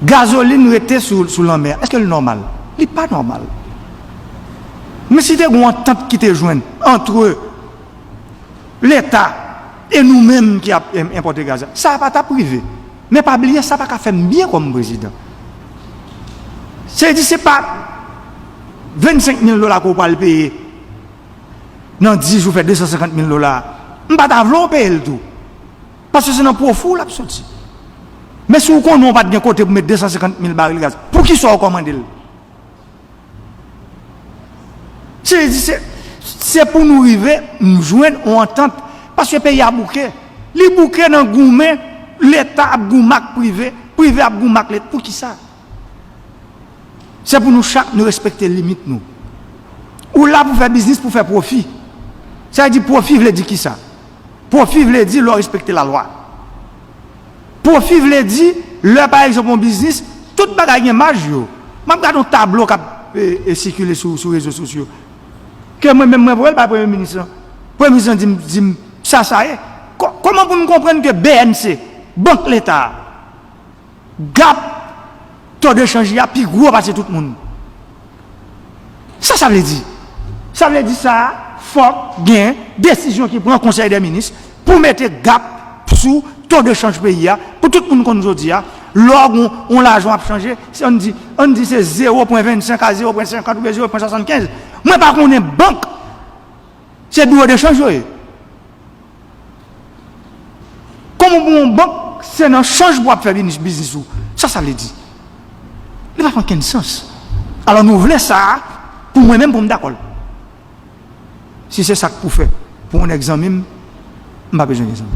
gasoline était sous la mer. Est-ce que c'est normal? Ce n'est pas normal. Mais si tu as une entente qui te joint entre l'État et nous-mêmes qui avons importé gaz, ça va pas privé. Mais pas oublier, ça va pas faire bien comme président. C'est pas 25 000 $ qu'on va le payer. Dans 10 jours, fait 250 000 $. On ne va pas payer le tout. Parce que c'est un profit là sorti. Mais si vous n'avez pas de côté pour mettre 250 000 barils de gaz, pour qui soit recommandé? C'est pour nous arriver, nous joindre en entente. Parce que le pays a bouqué. Les bouquets dans le gourmet, l'État a goumac privé, privé a goumac l'État. Pour qui ça? C'est pour nous chaque nous respecter les limites nous. Ou là pour faire business, pour faire profit. Ça veut dire profit veut dire qui ça? Profit veut dire leur respecter la loi. Profit veut dire leur par exemple un business, tout bagaille est majeur. Je regarde un tableau qui circule sur les réseaux sociaux. Que moi-même, je ne pas Premier ministre. Le Premier ministre dit ça est. Comment vous comprenez que BNC, Banque l'État, GAP, taux de change, il y a plus gros parce que tout le monde. Ça veut dire. Ça veut dire ça, faut gain décision qui prend le Conseil des ministres pour mettre GAP sous taux de change pays pour tout le monde qu'on nous dit. Lorsqu'on on l'argent a changé, on dit c'est 0,25 à 0,50 ou 0,75. Moi par contre on est banque. C'est droit de change. Comme on banque, c'est un change pour faire business. Ça veut dire. Il va pas aucun sens. Alors nous voulons ça pour moi-même pour me d'accord. Si c'est ça que vous faites, pour un examen, je n'ai pas besoin d'examen.